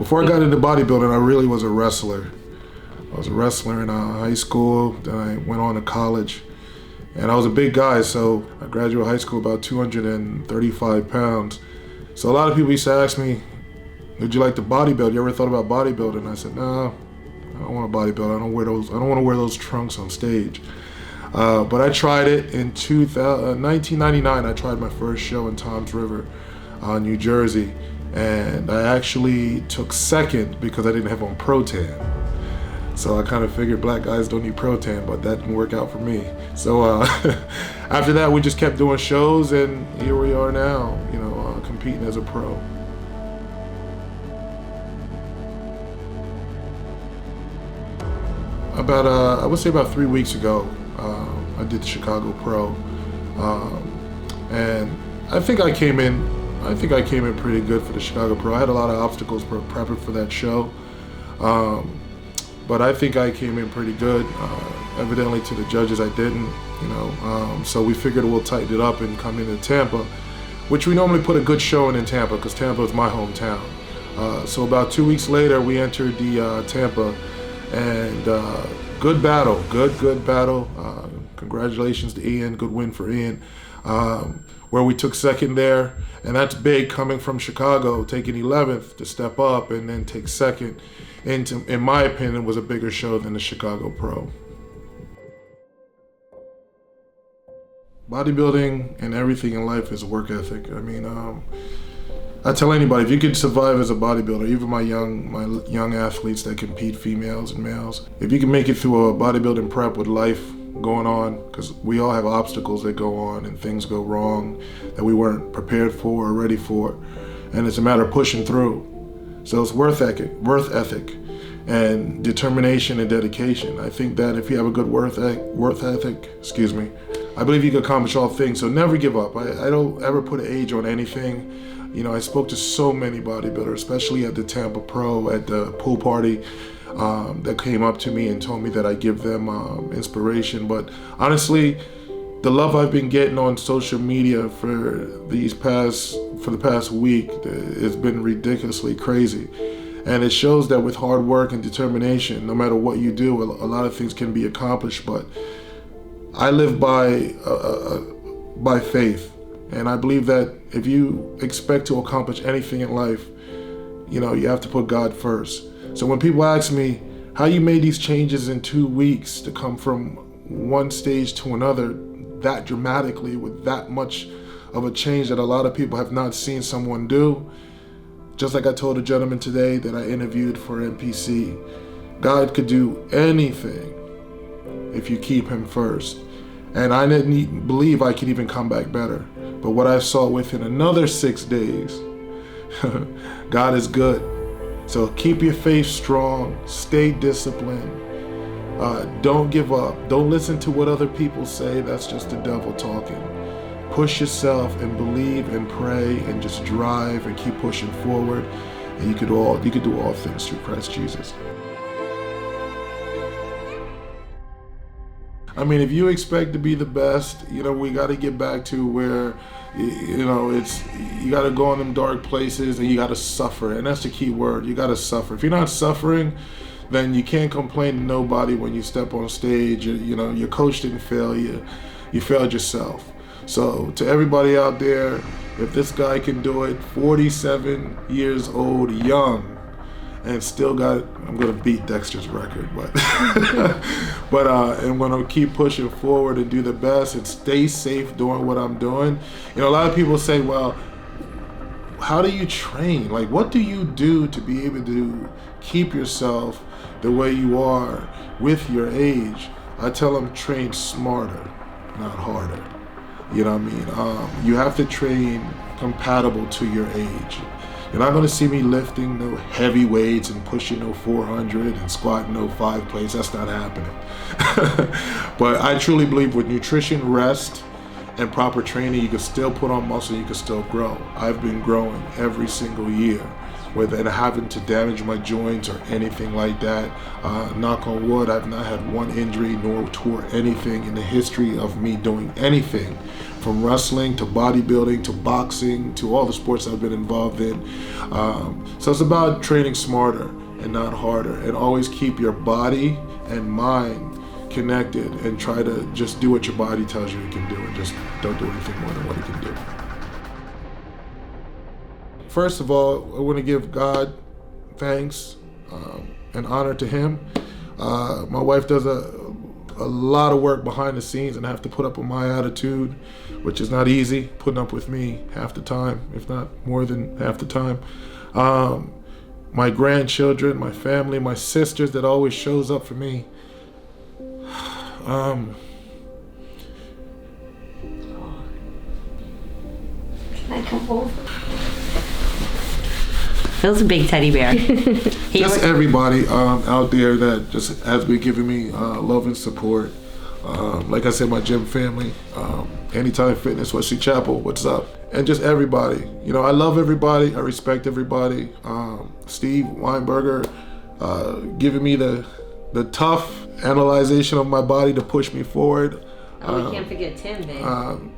Before I got into bodybuilding, I really was a wrestler. I was a wrestler in high school, then I went on to college. And I was a big guy, so I graduated high school about 235 pounds. So a lot of people used to ask me, would you like to bodybuild? You ever thought about bodybuilding? And I said, no, I don't want to bodybuild. I don't want to wear those trunks on stage. But I tried it in 1999. I tried my first show in Toms River, New Jersey. And I actually took second because I didn't have on Protan. So I kind of figured black guys don't need Protan, but that didn't work out for me. So after that, we just kept doing shows, and here we are now, competing as a pro. I would say about 3 weeks ago, I did the Chicago Pro, and I think I came in pretty good for the Chicago Pro. I had a lot of obstacles prepping for that show, but I think I came in pretty good. Evidently to the judges I didn't, so we figured we'll tighten it up and come into Tampa, which we normally put a good show in Tampa because Tampa is my hometown. So about 2 weeks later, we entered the Tampa, and good battle, good battle. Congratulations to Ian, good win for Ian, where we took second there, and that's big coming from Chicago, taking 11th to step up and then take second. In my opinion, was a bigger show than the Chicago Pro. Bodybuilding and everything in life is work ethic. I mean, I tell anybody, if you could survive as a bodybuilder, even my young athletes that compete, females and males, if you can make it through a bodybuilding prep with life going on, because we all have obstacles that go on and things go wrong that we weren't prepared for or ready for, and it's a matter of pushing through. So it's worth ethic and determination and dedication. I think that if you have a good worth ethic, I believe you can accomplish all things. So never give up. I don't ever put an age on anything. I spoke to so many bodybuilders, especially at the Tampa Pro, at the pool party, that came up to me and told me that I give them inspiration. But honestly, the love I've been getting on social media for the past week has been ridiculously crazy. And it shows that with hard work and determination, no matter what you do, a lot of things can be accomplished. But I live by faith. And I believe that if you expect to accomplish anything in life, you have to put God first. So when people ask me how you made these changes in 2 weeks to come from one stage to another that dramatically with that much of a change that a lot of people have not seen someone do, just like I told a gentleman today that I interviewed for NPC, God could do anything if you keep him first. And I didn't believe I could even come back better. But what I saw within another 6 days, God is good. So keep your faith strong, stay disciplined, don't give up. Don't listen to what other people say, that's just the devil talking. Push yourself and believe and pray and just drive and keep pushing forward. And you could do all things through Christ Jesus. I mean, if you expect to be the best, we got to get back to where, you got to go in them dark places and you got to suffer. And that's the key word. You got to suffer. If you're not suffering, then you can't complain to nobody when you step on stage. Your coach didn't fail you. You failed yourself. So to everybody out there, if this guy can do it, 47 years old, young, and still I'm gonna beat Dexter's record, but I'm gonna keep pushing forward and do the best and stay safe doing what I'm doing. A lot of people say, well, how do you train? Like, what do you do to be able to keep yourself the way you are with your age? I tell them, train smarter, not harder. You know what I mean? You have to train compatible to your age. You're not gonna see me lifting no heavy weights and pushing no 400 and squatting no 5 plates. That's not happening. But I truly believe with nutrition, rest, and proper training, you can still put on muscle, you can still grow. I've been growing every single year without having to damage my joints or anything like that. Knock on wood, I've not had one injury nor tore anything in the history of me doing anything from wrestling to bodybuilding to boxing to all the sports I've been involved in. So it's about training smarter and not harder, and always keep your body and mind connected and try to just do what your body tells you it can do, and just don't do anything more than what it can do. First of all, I want to give God thanks and honor to Him. My wife does a lot of work behind the scenes and have to put up with my attitude, which is not easy, putting up with me half the time, if not more than half the time. My grandchildren, my family, my sisters that always shows up for me. Can I come over? Phil's a big teddy bear. Just everybody out there that just has been giving me love and support. Like I said, my gym family, Anytime Fitness, Wesley Chapel, what's up? And just everybody. You know, I love everybody. I respect everybody. Steve Weinberger giving me the tough analyzation of my body to push me forward. Oh, we can't forget Tim, man.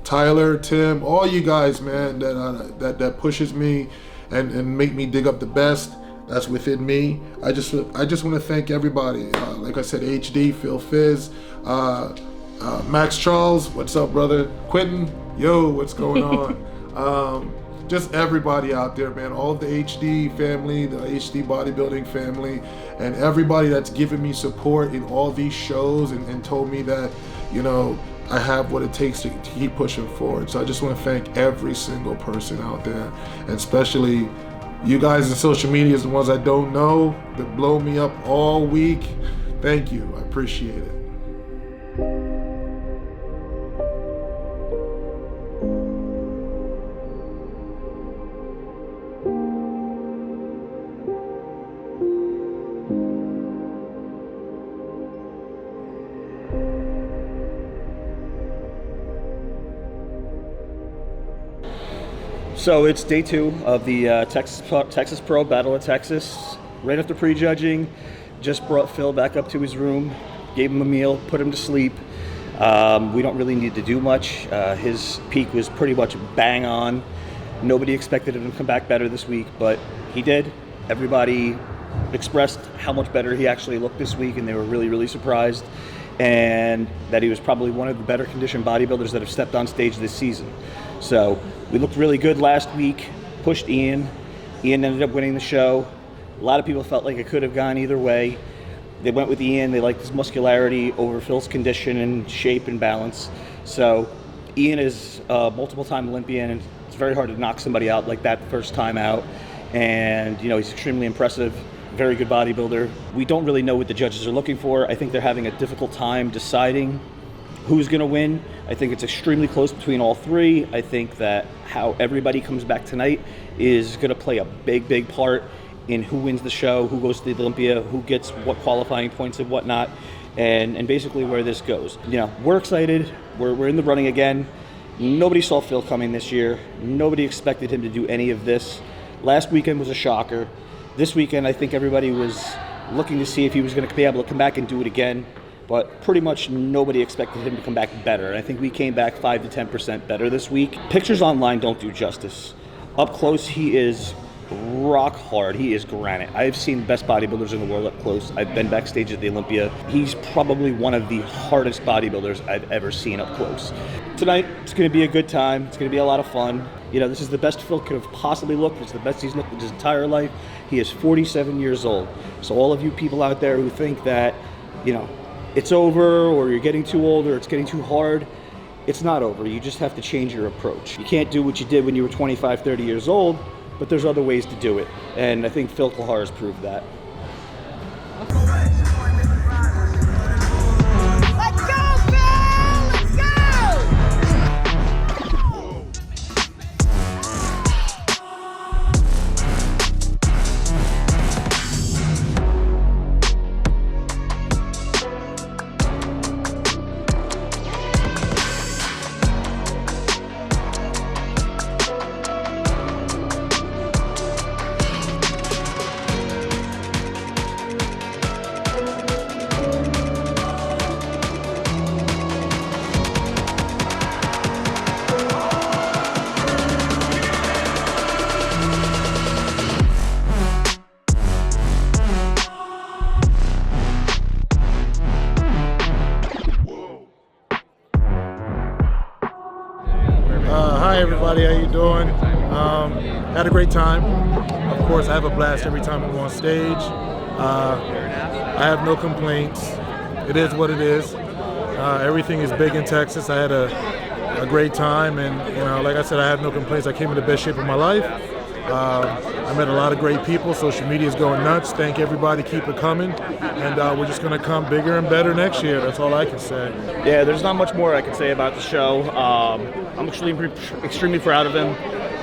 Tyler, Tim, all you guys, man, that pushes me and make me dig up the best that's within me. I just want to thank everybody. Like I said, HD, Phil Fizz, Max Charles, what's up, brother? Quentin, yo, what's going on? Just everybody out there, man. All of the HD family, the HD bodybuilding family, and everybody that's given me support in all these shows and told me that, you know, I have what it takes to keep pushing forward. So I just want to thank every single person out there, and especially you guys in social media, the ones I don't know, that blow me up all week. Thank you, I appreciate it. So it's day 2 of the Texas Pro Battle of Texas. Right after prejudging, just brought Phil back up to his room, gave him a meal, put him to sleep. We don't really need to do much. His peak was pretty much bang on. Nobody expected him to come back better this week, but he did. Everybody expressed how much better he actually looked this week, and they were really, really surprised, and that he was probably one of the better conditioned bodybuilders that have stepped on stage this season. So we looked really good last week, pushed Ian. Ian ended up winning the show. A lot of people felt like it could have gone either way. They went with Ian. They liked his muscularity over Phil's condition and shape and balance. So Ian is a multiple-time Olympian, and it's very hard to knock somebody out like that first time out. And, you know, he's extremely impressive, very good bodybuilder. We don't really know what the judges are looking for. I think they're having a difficult time deciding who's going to win. I think it's extremely close between all three. I think that how everybody comes back tonight is going to play a big, big part in who wins the show, who goes to the Olympia, who gets what qualifying points and whatnot, and basically where this goes. You know, we're excited. We're in the running again. Nobody saw Phil coming this year. Nobody expected him to do any of this. Last weekend was a shocker. This weekend, I think everybody was looking to see if he was going to be able to come back and do it again. But pretty much nobody expected him to come back better. And I think we came back 5 to 10% better this week. Pictures online don't do justice. Up close, he is rock hard. He is granite. I've seen the best bodybuilders in the world up close. I've been backstage at the Olympia. He's probably one of the hardest bodybuilders I've ever seen up close. Tonight, it's going to be a good time. It's going to be a lot of fun. You know, this is the best Phil could have possibly looked. It's the best he's looked in his entire life. He is 47 years old. So all of you people out there who think that, you know, it's over, or you're getting too old, or it's getting too hard, it's not over. You just have to change your approach. You can't do what you did when you were 25, 30 years old, but there's other ways to do it. And I think PHIL CLAHAR has proved that. Hi everybody, how you doing? Had a great time. Of course, I have a blast every time I'm on stage. I have no complaints. It is what it is. Everything is big in Texas. I had a great time, and like I said, I have no complaints. I came in the best shape of my life. I met a lot of great people. Social media is going nuts. Thank everybody. Keep it coming. And we're just going to come bigger and better next year. That's all I can say. Yeah, there's not much more I can say about the show. I'm extremely proud of him.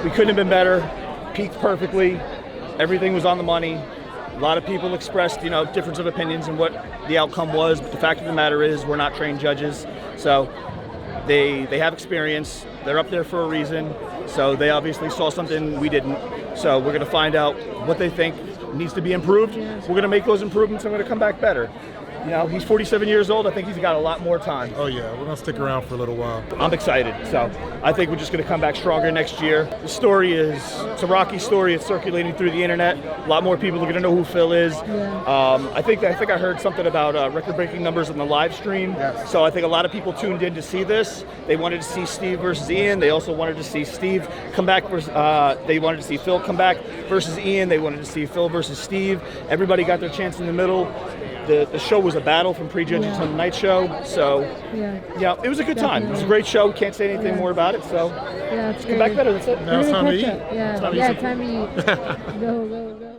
We couldn't have been better. Peaked perfectly. Everything was on the money. A lot of people expressed, difference of opinions in what the outcome was. But the fact of the matter is, we're not trained judges. So they have experience. They're up there for a reason. So they obviously saw something we didn't. So we're going to find out what they think needs to be improved. We're going to make those improvements and we're going to come back better. He's 47 years old. I think he's got a lot more time. Oh yeah, we're going to stick around for a little while. I'm excited. So I think we're just going to come back stronger next year. The story it's a rocky story. It's circulating through the internet. A lot more people are going to know who Phil is. Yeah. I think I heard something about record-breaking numbers on the live stream. Yes. So I think a lot of people tuned in to see this. They wanted to see Steve versus Ian. They also wanted to see Steve come back versus, they wanted to see Phil come back versus Ian. They wanted to see Phil versus Steve. Everybody got their chance in the middle. The show was a battle from pre-judging to the night show, so yeah, it was a good time. It was a great show. Can't say anything more about it, so it's come back better. That's it. Now it's time to eat. Time to eat. Go.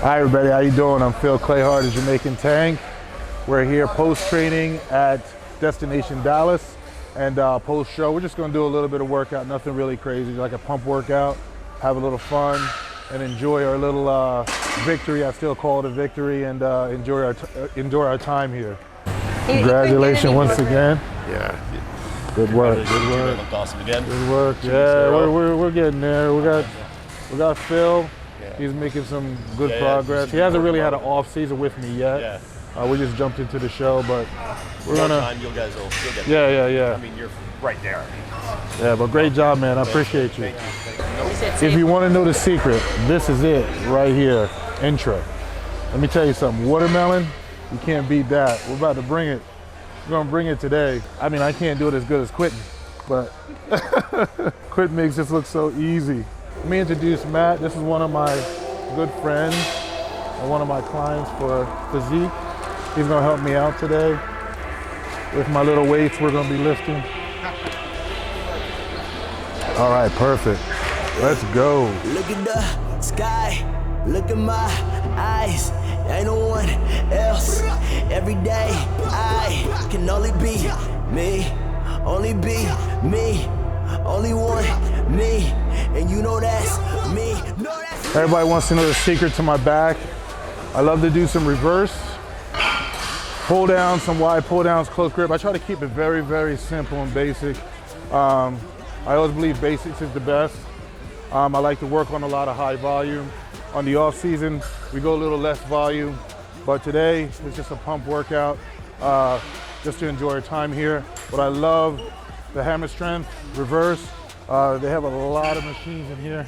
Hi everybody, how you doing? I'm PHIL CLAHAR, the Jamaican Tank. We're here post-training at Destination Dallas, and post-show we're just going to do a little bit of workout, nothing really crazy, like a pump workout, have a little fun, and enjoy our little victory. I still call it a victory, and enjoy our time here. Congratulations once again. Yeah. Good work. Good work. Looked awesome again. Good work. Yeah, we're getting there. We got Phil. Yeah. He's making some good progress. He hasn't really had an off season with me yet. Yeah. We just jumped into the show, but we're gonna. Time, you guys will get there. Yeah. I mean, you're right there. Yeah, but great job, man. I appreciate you. Thank If you want to know the secret, this is it right here. Intro. Let me tell you something. Watermelon, you can't beat that. We're about to bring it. We're gonna bring it today. I mean, I can't do it as good as Quentin, but Quentin makes this look so easy. Let me introduce Matt. This is one of my good friends and one of my clients for physique. He's gonna help me out today with my little weights we're gonna be lifting. All right, perfect. Let's go. Look at the sky. Look at my eyes, ain't no one else. Every day I can only be me, only be me, only one me, and you know that's me. Everybody wants to know the secret to my back. I love to do some reverse pull downs, some wide pull downs, close grip. I try to keep it very, very simple and basic. I always believe basics is the best. I like to work on a lot of high volume. On the off season, we go a little less volume, but today it's just a pump workout, just to enjoy our time here. But I love the hammer strength, reverse. They have a lot of machines in here,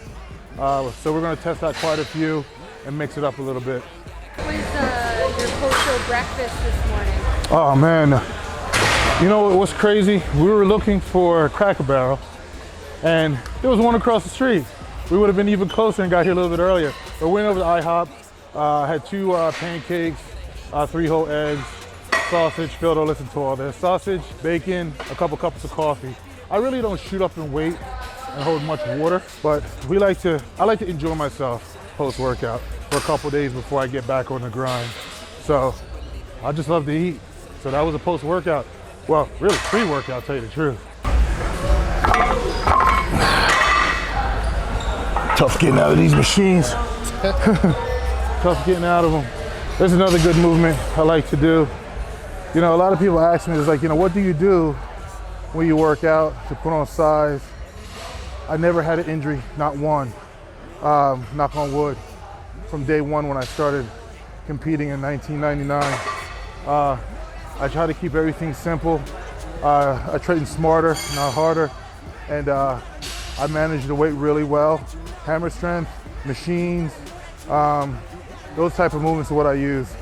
so we're gonna test out quite a few and mix it up a little bit. What was your post-show breakfast this morning? Oh man, you know what's crazy? We were looking for Cracker Barrel, and there was one across the street. We would have been even closer and got here a little bit earlier. But we went over to IHOP, had 2 pancakes, 3 whole eggs, sausage. Phil, don't listen to all this. Sausage, bacon, a couple cups of coffee. I really don't shoot up in weight and hold much water, but I like to enjoy myself post-workout for a couple days before I get back on the grind. So I just love to eat. So that was a post-workout. Well, really pre-workout, tell you the truth. Tough getting out of these machines. Tough getting out of them. There's another good movement I like to do. A lot of people ask me, it's like, what do you do when you work out to put on size? I never had an injury, not one. Knock on wood. From day one when I started competing in 1999. I try to keep everything simple. I train smarter, not harder. And I manage the weight really well. Hammer strength, machines, those type of movements are what I use.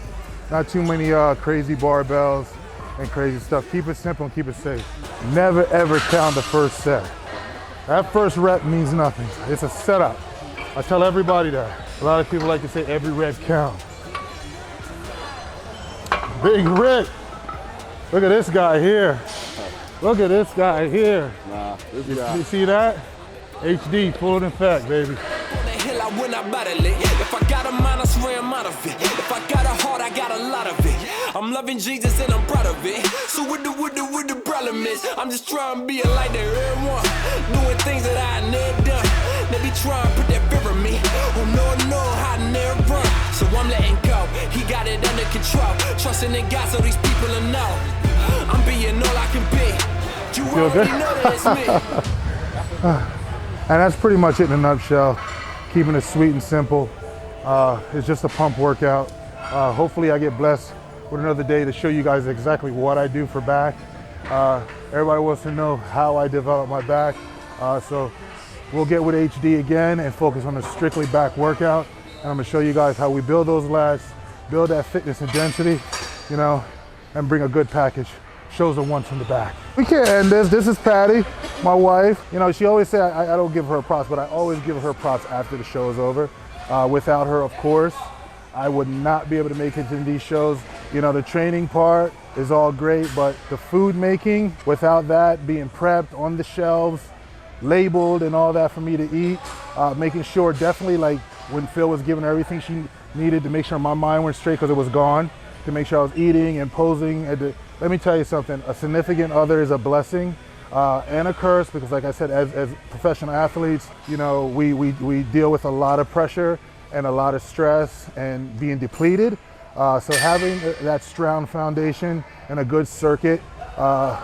Not too many crazy barbells, and crazy stuff. Keep it simple and keep it safe. Never ever count the first set. That first rep means nothing. It's a setup. I tell everybody that. A lot of people like to say every rep counts. Big Rick. Look at this guy here. Look at this guy here. Nah, this guy. You see that? HD, full in effect, baby. If I got a mind, I swear I'm out of it. If I got a heart, I got a lot of it. I'm loving Jesus and I'm proud of it. So what the problem is? I'm just trying to be a light to everyone. Doing things that I never done. They be trying to put that fear in me. Oh no, I never run. So I'm letting go. He got it under control. Trusting in God so these people will know. I'm being all I can be. You already know that it's me. And that's pretty much it in a nutshell. Keeping it sweet and simple. It's just a pump workout. Hopefully I get blessed with another day to show you guys exactly what I do for back. Everybody wants to know how I develop my back. So we'll get with HD again and focus on a strictly back workout. And I'm gonna show you guys how we build those lats, build that fitness and density, you know, and bring a good package. Shows the ones from the back. We can't end this. This is Patty, my wife. You know, she always say I don't give her props, but I always give her props after the show is over. Without her, of course, I would not be able to make it to these shows. You know, the training part is all great, but the food making, without that being prepped on the shelves, labeled and all that for me to eat, making sure definitely like when Phil was giving her everything she needed to make sure my mind went straight because it was gone, to make sure I was eating and posing. Let me tell you something, a significant other is a blessing and a curse because like I said, as professional athletes, you know, we deal with a lot of pressure and a lot of stress and being depleted. So having that strong foundation and a good circuit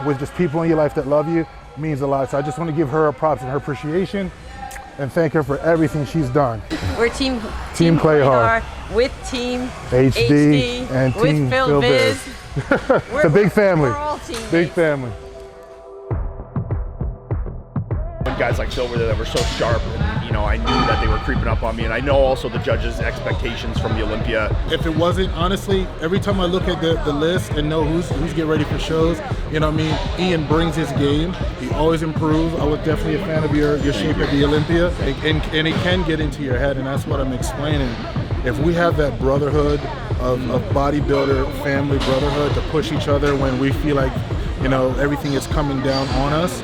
with just people in your life that love you means a lot. So I just want to give her a props and her appreciation and thank her for everything she's done. We're Team CLAHAR with Team HD and with Team Phil Biz. It's a big family. We're all teammates. Big family. When guys like Phil were there that were so sharp, and, you know, I knew that they were creeping up on me, and I know also the judges' expectations from the Olympia. If it wasn't, honestly, every time I look at the list and know who's getting ready for shows, you know what I mean, Ian brings his game. He always improves. I was definitely a fan of your shape at the Olympia, and it can get into your head, and that's what I'm explaining. If we have that brotherhood of bodybuilder, family brotherhood to push each other when we feel like, you know, everything is coming down on us,